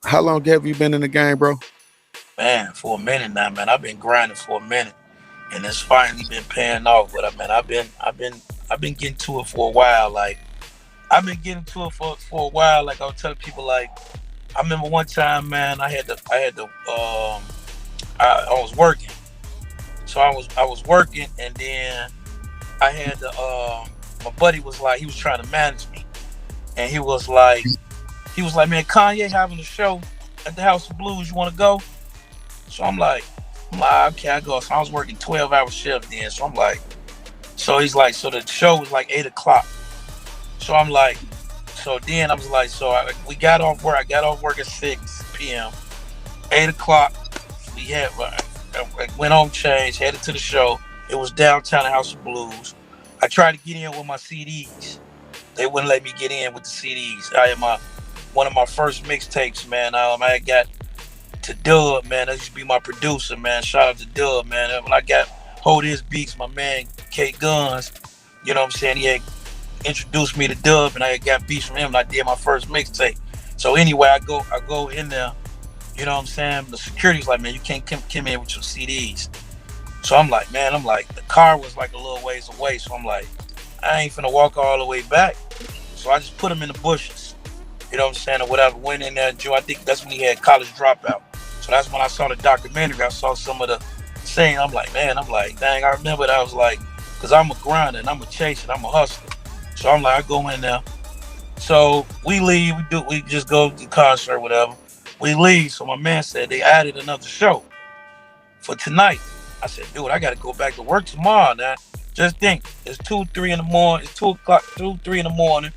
How long have you been in the game, bro? Man, for a minute now, man. I've been grinding for a minute, and it's finally been paying off. But man, I've been getting to it for a while. Like I've been getting to it for a while. Like I was telling people, like I remember one time, man. I was working, so I was working, and then I had to my buddy was like he was trying to manage me, and he was like, man, Kanye having a show at the House of Blues. You want to go? So I'm like, okay, I go. So I was working 12-hour shift then. So I'm like, so he's like, so the show was like 8 o'clock. So I'm like, so then I was like, we got off work. I got off work at 6 p.m. 8 o'clock. We had I went home, changed, headed to the show. It was downtown at House of Blues. I tried to get in with my CDs. They wouldn't let me get in with the CDs. I had one of my first mixtapes, man. I had got to Dub, man. That used to be my producer, man. Shout out to Dub, man. When I got hold his beats, my man K Guns, you know what I'm saying? He had introduced me to Dub, and I had got beats from him, and I did my first mixtape. So anyway, I go in there, you know what I'm saying? The security's like, man, you can't come in with your CDs. So I'm like, the car was like a little ways away. So I'm like, I ain't finna walk all the way back. So I just put him in the bushes, you know what I'm saying, or whatever. Went in there, Joe. I think that's when he had College Dropout. So that's when I saw the documentary. I saw some of the saying. I'm like, man, I'm like, dang, I remember that. I was like, because I'm a grinder and I'm a chaser, I'm a hustler. So I'm like, I go in there. So we leave, we just go to the concert, whatever. We leave. So my man said they added another show for tonight. I said, dude, I gotta go back to work tomorrow now. Just think, it's 2, 3 in the morning, it's 2 o'clock, 2, 3 in the morning.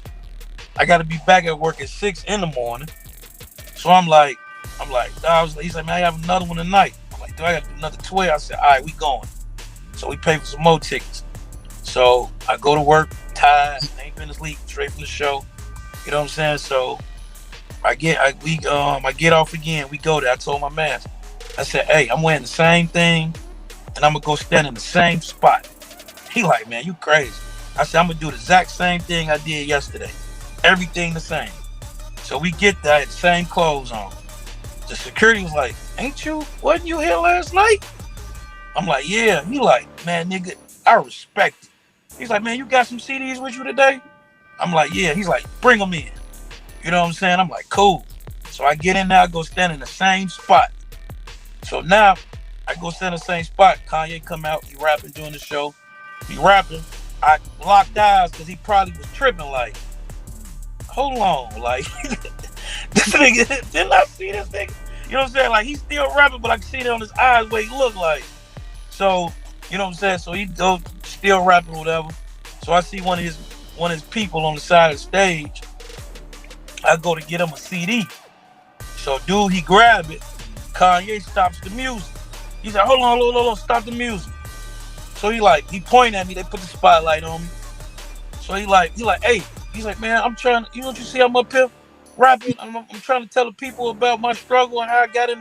I gotta be back at work at 6 in the morning. So he's like, man, I have another one tonight. I'm like, do I got to do another 12? I said, all right, we going. So we pay for some more tickets. So I go to work, tired, ain't been asleep, straight from the show. You know what I'm saying? So I get off again. We go there. I told my man, I said, hey, I'm wearing the same thing, and I'm gonna go stand in the same spot. He like, man, you crazy. I said, I'm gonna do the exact same thing I did yesterday. Everything the same. So we get there, I had the same clothes on. The security was like, wasn't you here last night? I'm like, yeah. He like, man, nigga, I respect it. He's like, man, you got some CDs with you today? I'm like, yeah. He's like, bring them in. You know what I'm saying? I'm like, cool. So I get in there, I go stand in the same spot. So now I go stand in the same spot. Kanye come out, he rapping during the show. He rapping. I locked eyes because he probably was tripping like, hold on, like this nigga, didn't I see this nigga? You know what I'm saying? Like he's still rapping, but I can see it on his eyes what he look like. So, you know what I'm saying? So he go still rapping, whatever. So I see one of his people on the side of the stage. I go to get him a CD. So dude, he grab it. Kanye stops the music. He's like, hold on, stop the music. So he point at me, they put the spotlight on me. So hey, he's like, man, I'm trying to, you see I'm up here rapping. I'm trying to tell the people about my struggle and how I got in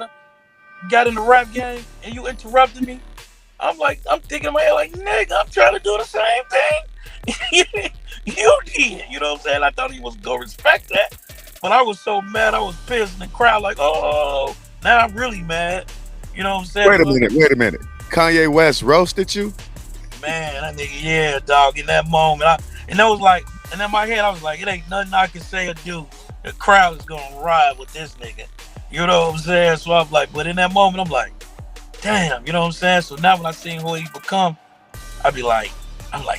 the rap game, and you interrupted me. I'm thinking in my head like, nigga, I'm trying to do the same thing. You did, you know what I'm saying? I thought he was gonna respect that, but I was so mad, I was pissed in the crowd like, oh, now I'm really mad. You know what I'm saying? Wait a minute, wait a minute. Kanye West roasted you? Man, that nigga, yeah, dog. In that moment, and that was like, and in my head, I was like, it ain't nothing I can say or do. The crowd is gonna ride with this nigga. You know what I'm saying? So I'm like, but in that moment, I'm like, damn, you know what I'm saying? So now when I seen who he become, I'm like,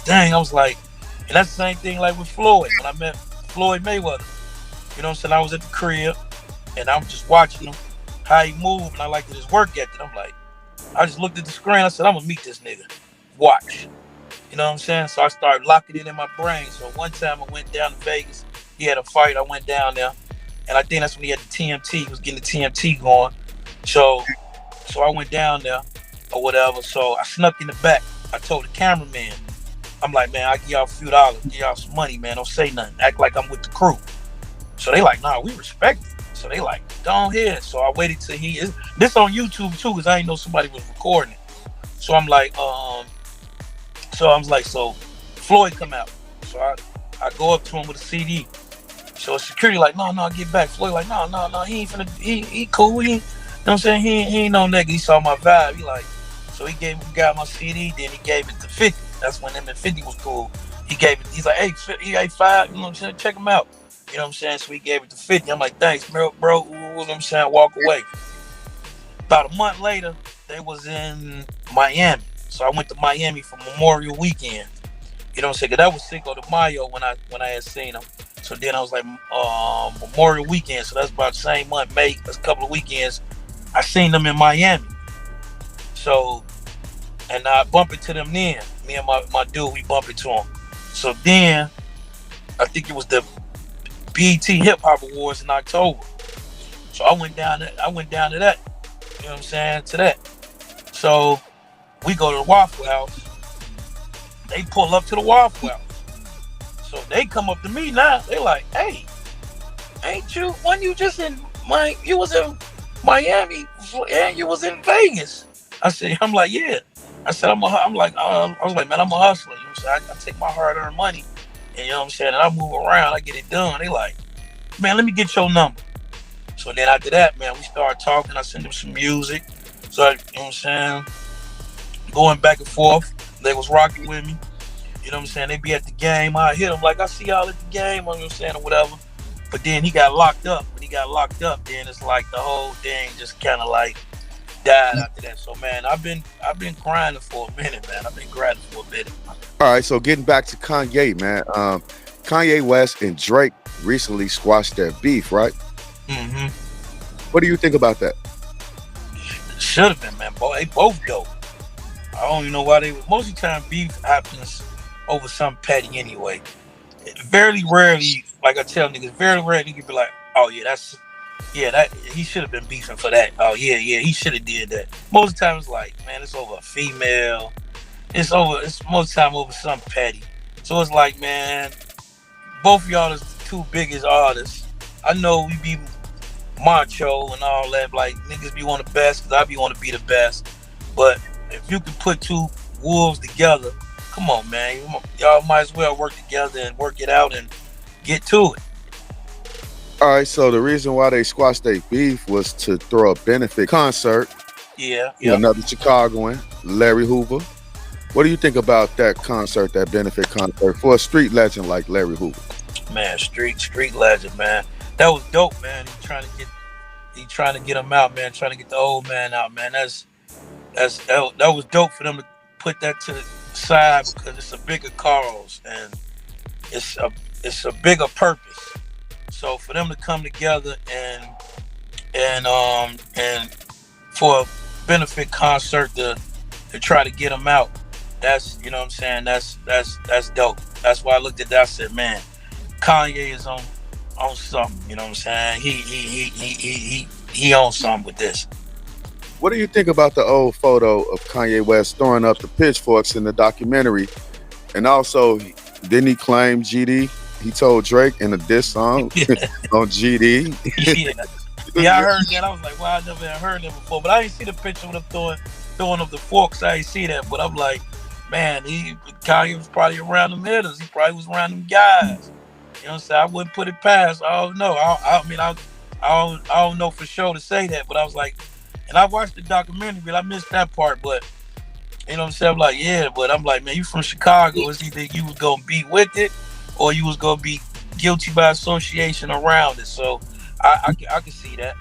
dang, I was like, and that's the same thing like with Floyd. When I met Floyd Mayweather, you know what I'm saying? I was at the crib and I'm just watching him, how he moved, and I liked his work ethic. I'm like, I just looked at the screen, I said, I'm gonna meet this nigga. Watch. You know what I'm saying? So I started locking it in my brain. So one time I went down to Vegas. He had a fight. I went down there. And I think that's when he had the TMT. He was getting the TMT going. So I went down there or whatever. So I snuck in the back. I told the cameraman, I'm like, man, I'll give y'all a few dollars. Give y'all some money, man. Don't say nothing. Act like I'm with the crew. So they like, nah, we respect it. So they like, go ahead. So I waited till this on YouTube too, because I didn't know somebody was recording it. So I'm like, so Floyd come out. So I go up to him with a CD. So security like, no, get back. Floyd like, no, he ain't finna, he cool. He, you know what I'm saying? He ain't no nigga. He saw my vibe. He like, so he got my CD. Then he gave it to 50. That's when him and 50 was cool. He gave it. He's like, hey, he ate five. You know what I'm saying? Check him out. You know what I'm saying? So he gave it to 50. I'm like, thanks, bro. You know what I'm saying? Walk away. About a month later, they was in Miami. So I went to Miami for Memorial Weekend. You know what I'm saying? 'Cause that was Cinco de Mayo when I had seen him. So then I was like, Memorial Weekend. So that's about the same month, May. That's a couple of weekends. I seen them in Miami. So, and I bumped into them then. Me and my dude, we bumped into him. So then, I think it was the BET Hip Hop Awards in October. So I went down to that. You know what I'm saying? To that. So we go to the Waffle House. They pull up to the Waffle House. So they come up to me now. They like, hey, ain't you? When you just in you was in Miami and you was in Vegas. I'm like, yeah. I said, I was like, man, I'm a hustler. You know what I'm saying? I take my hard-earned money, and you know what I'm saying, and I move around, I get it done. They like, man, let me get your number. So then after that, man, we started talking. I sent them some music. So you know what I'm saying, going back and forth. They was rocking with me. You know what I'm saying? They be at the game. I hit them like, I see y'all at the game. You know what I'm saying, or whatever. But then he got locked up. When he got locked up, then it's like the whole thing just kind of like died after that. So man, I've been grinding for a minute, man. I've been grinding for a minute. All right, so getting back to Kanye, man. Kanye West and Drake recently squashed their beef, right? Mm-hmm. What do you think about that? Should have been, man. Boy, they both dope. I don't even know why they. Most of the time, beef happens over something petty anyway. Very rarely, like I tell niggas, very rarely you can be like, oh yeah, that he should have been beefing for that. Oh yeah, he should have did that. Most of the time it's like, man, it's over a female. It's most of the time over something petty. So it's like, man, both of y'all is the two biggest artists. I know we be macho and all that, like niggas be on the best because I be want to be the best. But if you can put two wolves together, come on, man, y'all might as well work together and work it out and get to it. All right, so the reason why they squashed their beef was to throw a benefit concert Yeah, to another Chicagoan, Larry Hoover. What do you think about that concert, that benefit concert for a street legend like Larry Hoover? Man, street legend, man. That was dope, man. He trying to get him out, man. Trying to get the old man out, man. That was dope for them to put that to the side because it's a bigger cause and it's a bigger purpose. So for them to come together and for a benefit concert to try to get him out, that's, you know what I'm saying, that's dope. That's why I looked at that. I said, man, Kanye is on something. You know what I'm saying? He on something with this. What do you think about the old photo of Kanye West throwing up the pitchforks in the documentary? And also, didn't he claim GD? He told Drake in a diss song on GD. Yeah, I heard that. I was like, wow, I never heard that before. But I didn't see the picture of them throwing up the forks. I didn't see that. But I'm like, man, Kanye was probably around them hitters. He probably was around them guys. You know what I'm saying? I wouldn't put it past. I don't know. I don't know for sure to say that. But I was like, and I watched the documentary, but I missed that part. But you know what I'm saying? I'm like, yeah. But I'm like, man, you from Chicago. It's either you was gonna be with it, or you was gonna be guilty by association around it. So I can see that.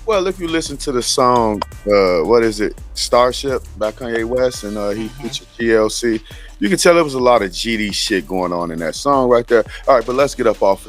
Well, if you listen to the song, what is it, Starship by Kanye West, and he featured GLC, you can tell there was a lot of GD shit going on in that song right there. All right, but let's get up off of that.